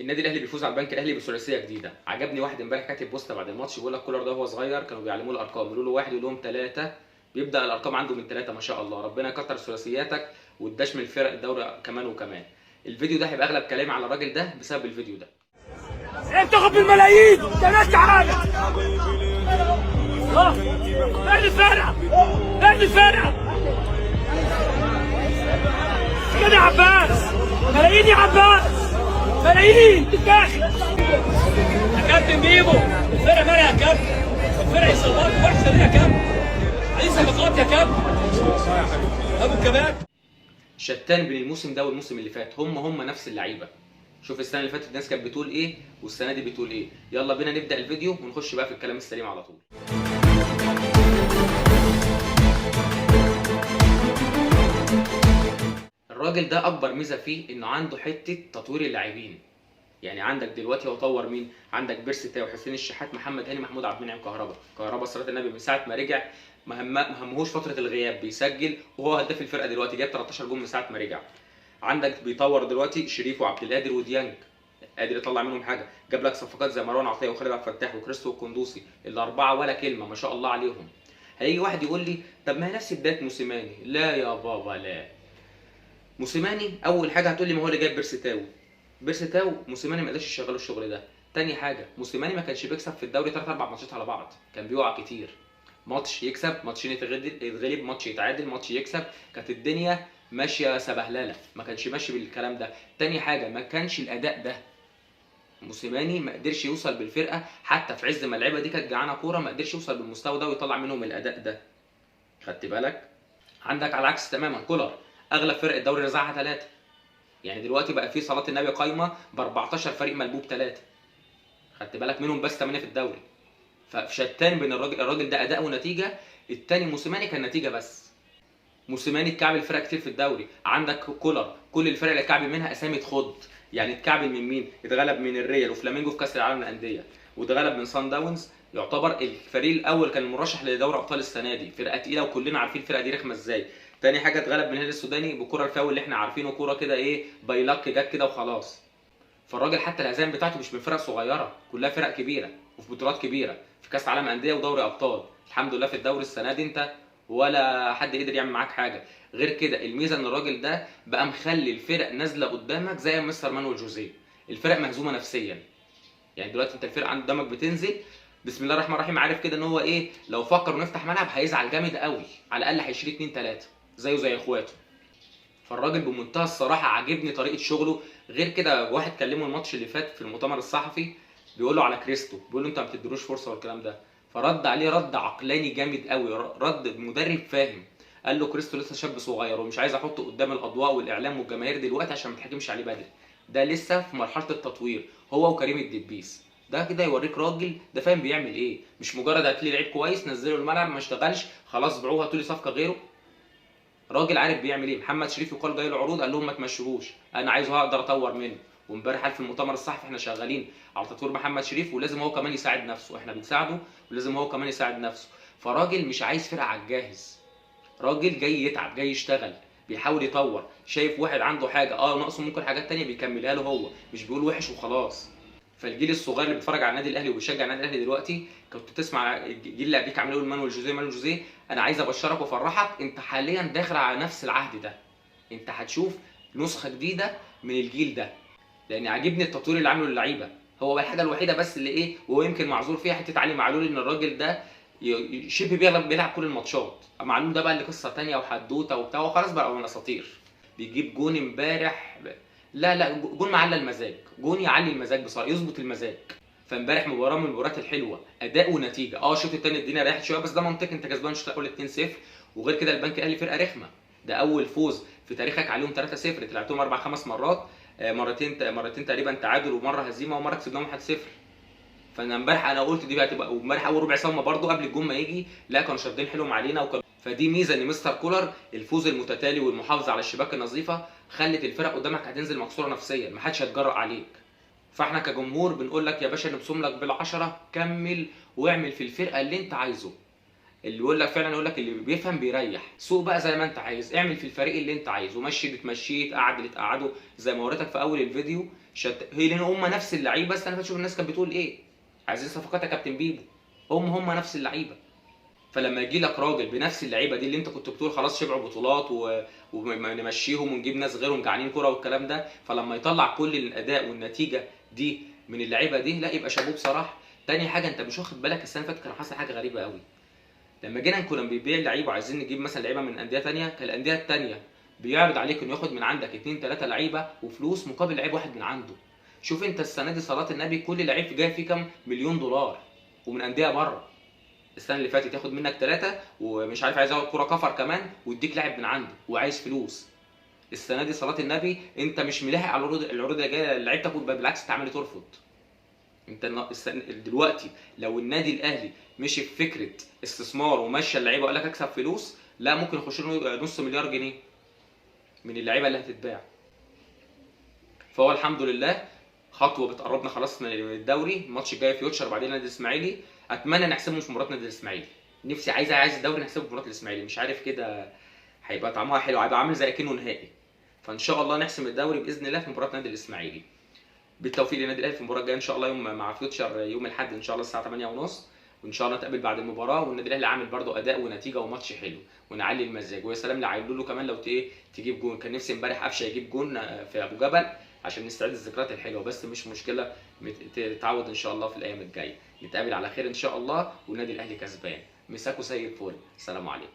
النادي الاهلي بيفوز على البنك الاهلي بثلاثيه جديده. عجبني واحد امبارح كاتب بوست بعد الماتش بيقول لك كولر ده وهو صغير كانوا بيعلموه الارقام، يقولوا له واحد يقول لهم ثلاثه، بيبدا الارقام عنده من ثلاثه. ما شاء الله، ربنا يكتر ثلاثياتك واداش من الفرق الدوري كمان وكمان. الفيديو ده هيبقى اغلب كلامي على الراجل ده بسبب الفيديو ده. بتاخد بالملايين ده ناس تعالى اهل الفرقه اهل الفرقه كده يا عباس، ملايين يا عباس، ملايين تتاخد يا كابتن بيبو. الفرقه مالها يا كابتن؟ الفرقه اصابات وحشه ليه يا كابتن؟ عايز صفقات يا كابتن ابو الكباب. شتان بين الموسم ده والموسم اللي فات، هم نفس اللعيبه. شوف السنه اللي فاتت الناس كانت بتقول ايه والسنه دي بتقول ايه. يلا بينا نبدا الفيديو ونخش بقى في الكلام السليم على طول. الراجل ده اكبر ميزه فيه انه عنده حته تطوير اللاعبين. يعني عندك دلوقتي هو طور مين؟ عندك بيرسي تاو، حسين الشحات، محمد هاني، محمود عبد المنعم، كهربا صلاه النبي من ساعه ما رجع ما همهوش فتره الغياب، بيسجل وهو هداف الفرقه دلوقتي، جاب 13 جول من ساعه ما رجع. عندك بيطور دلوقتي شريف وعبد القادر وديانج، قادر يطلع منهم حاجه. جاب لك صفقات زي مروان عطيه وخالد عبد الفتاح وكريستو والقندوسي، الاربعه ولا كلمه ما شاء الله عليهم. هيجي واحد يقول لي طب ما هي نفس بدايه موسيماني. لا يا بابا لا. موسيماني اول حاجه هتقول لي ما هو اللي جايب بيرسي تاو موسيماني ما قدرش يشغله الشغل ده. تاني حاجه موسيماني ما كانش بيكسب في الدوري 3 4 ماتشات على بعض، كان بيقع كتير. ماتش يكسب، ماتشين يتغلب، ماتش يتعادل، ماتش يكسب، كانت الدنيا ماشيه سبهلله، ما كانش ماشي بالكلام ده. تاني حاجه ما كانش الاداء ده. موسيماني ما قدرش يوصل بالفرقه حتى في عز ما اللعيبه دي كانت جعانه كوره، ما قدرش يوصل بالمستوى ده ويطلع منهم الاداء ده. خدت بالك؟ عندك على العكس تماما كولر، اغلب فرق الدوري رزعها 3. يعني دلوقتي بقى في صلاه النبي قايمه ب 14 فريق ملبوب 3. خدت بالك؟ منهم بس 8 في الدوري. فشتان بين الراجل ده اداء ونتيجه، التاني موسيماني كان نتيجه بس. موسيماني اتكعبل فرق كتير في الدوري، عندك كولر كل الفرق اللي اتكعبل منها اسامي تخض. يعني اتكعبل من مين؟ اتغلب من الريال وفلامينجو في كاس العالم للانديه، واتغلب من سان داونز، يعتبر الفريق الاول كان المرشح لدوري ابطال السنه دي، فرقه تقيله وكلنا عارفين الفرقه دي رخمه ازاي. تاني حاجه اتغلب من الهلال السوداني بكره الفاول اللي احنا عارفينه، كوره كده ايه بايلاك جت كده وخلاص. فالراجل حتى الهزائم بتاعته مش من فرق صغيره، كلها فرق كبيره وفي بطولات كبيره، في كاس عالم انديه ودوري ابطال. الحمد لله في الدوري السنه دي انت ولا حد قدر يعمل معاك حاجه. غير كده الميزه ان الراجل ده بقى مخلي الفرق نازله قدامك زي مستر مانويل جوزيه، الفرق مهزومه نفسيا. يعني دلوقتي انت الفرقه عند قدامك بتنزل بسم الله الرحمن الرحيم، عارف كده ان هو ايه، لو فكر انه يفتح ملعب هيزعل جامد قوي، على الاقل هيشيل 2 3 زيه زي اخواته. فالراجل بمنتهى الصراحه عاجبني طريقه شغله. غير كده واحد كلمه الماتش اللي فات في المؤتمر الصحفي بيقول له على كريستو، بيقول له انت ما بتديلوش فرصه والكلام ده، فرد عليه رد عقلاني جامد قوي، رد مدرب فاهم. قال له كريستو لسه شاب صغير ومش عايز احطه قدام الاضواء والاعلام والجماهير دلوقتي عشان ما تحكمش عليه بدري، ده لسه في مرحله التطوير هو وكريم الدبيس. ده كده يوريك راجل ده فاهم بيعمل ايه، مش مجرد هتلاقي لعيب كويس نزله الملعب ما اشتغلش خلاص بيعوه هاتوا لي صفقه غيره. راجل عارف بيعمل ايه. محمد شريف يقال جاي له عروض قال لهم ما تمشوهوش، انا عايزه هقدر اطور منه. وامبارح قال في المؤتمر الصحفي احنا شغالين على تطوير محمد شريف ولازم هو كمان يساعد نفسه، احنا بنساعده ولازم هو كمان يساعد نفسه. فراجل مش عايز فرقه على الجاهز، راجل جاي يتعب جاي يشتغل بيحاول يطور. شايف واحد عنده حاجه ناقصه ممكن حاجات تانية بيكملها له هو، مش بيقول وحش وخلاص. فالجيل الصغير اللي بيتفرج على النادي الاهلي وبيشجع النادي الاهلي دلوقتي، كنت تسمع الجيل اللي قبليك عمال يقول مانويل جوزيه، انا عايز ابشرك وافرحك، انت حاليا داخل على نفس العهد ده، انت هتشوف نسخه جديده من الجيل ده. لان عاجبني التطوير اللي عامله للعيبه. هو الحاجه الوحيده بس اللي ايه وهو يمكن معذور فيها حته علي معلول، ان الراجل ده شبه بيلعب كل الماتشات. معلول ده بقى اللي قصه ثانيه وحدوته وبتاع، وخلاص بقى من اساطير. بيجيب جون امبارح، لا جون معلى المزاج، جون يعلي المزاج بصراحه، يظبط المزاج. فامبارح مباراه من المباريات الحلوه، اداء ونتيجه. الشوط الثاني الدنيا ريحت شويه بس ده منطقي، انت كسبان الشوط الاول 2-0. وغير كده البنك الاهلي فرقه رخمه، ده اول فوز في تاريخك عليهم 3-0، انت لعبتهم 4 5 مرات، مرتين تقريبا تعادل ومره هزيمه ومره كسبناهم 1-0. فانا امبارح انا قلت دي هتبقى، وامبارح اول ربع ساعه برضه قبل الجون ما يجي لا كانوا شادين حيلهم علينا فدي ميزه ان مستر كولر الفوز المتتالي والمحافظه على الشباك النظيفه خلت الفرق قدامك هتنزل مكسوره نفسيا، ما حدش هيتجرأ عليك. فاحنا كجمهور بنقول لك يا باشا نبصم لك بال10، كمل واعمل في الفرقه اللي انت عايزه. اللي يقول لك فعلا يقول لك اللي بيفهم بيريح، سوق بقى زي ما انت عايز، اعمل في الفريق اللي انت عايزه، مشي بتمشيه، تقعد اللي تقعده زي ما وريتك في اول الفيديو. هي لان هم نفس اللعيبه. بس انا بشوف الناس كانت بتقول ايه، عايزين صفقات يا كابتن بيبو، هم نفس اللعيبه. فلما يجي لك راجل بنفس اللعيبه دي اللي انت كنت بتقول خلاص شبعوا بطولات ونمشيهم ونجيب ناس غيرهم جعانين كوره والكلام ده، فلما يطلع كل الاداء والنتيجه دي من اللعيبه دي، لا يبقى شابوه بصراحه. تاني حاجه، انت مش واخد بالك السنه اللي فاتت كان حصل حاجه غريبه قوي. لما جينا كنا بنبيع لعيبه وعايزين نجيب مثلا لعيبه من انديه ثانيه، كان الانديه الثانيه بيعرض عليك انه ياخد من عندك 2 3 لعيبه وفلوس مقابل لعيب واحد من عنده. شوف انت السنه دي صلاه النبي كل لعيب جاي فيه كام مليون دولار ومن انديه بره. السنه اللي فاتت ياخد منك 3 ومش عارف عايز ياخد كوره كفر كمان ويديك لاعب من عنده وعايز فلوس. السنه دي صلاه النبي انت مش ملاحق على العروض اللي جايه لعيبتك، بالعكس انت عمال ترفض. انت دلوقتي لو النادي الاهلي مشي في فكره استثمار ومشى اللعيبه وقال لك اكسب فلوس، لا ممكن يخش له نص مليار جنيه من اللعيبه اللي هتتباع. فهو الحمد لله خطوه بتقربنا خلاص من الدوري. الماتش الجاي فيوتشر بعدين نادي الاسماعيلي، اتمنى نحسمه في مباراه نادي الاسماعيلي. نفسي عايز الدوري نحسبه في مباراه الاسماعيلي، مش عارف كده هيبقى طعمها حلو، هيبقى عامل زي كأنه نهائي. فان شاء الله نحسم الدوري باذن الله في مباراه نادي الاسماعيلي. بالتوفيق للنادي الاهلي في المباراه الجايه ان شاء الله يوم مع فيوتشر يوم الاحد ان شاء الله الساعه 8:30، وان شاء الله نتقابل بعد المباراه والنادي الاهلي عامل برده اداء ونتيجه وماتش حلو ونعلي المزاج. ويا سلام لعيب له كمان لو تجيب جون. كان نفسي امبارح قفشه يجيب جون في ابو جبل عشان نستعيد الذكريات الحلوه، بس مش مشكله تتعود ان شاء الله في الايام الجايه. نتقابل على خير ان شاء الله والنادي الاهلي كسبان. مساكوا زي الفل، السلام عليكم.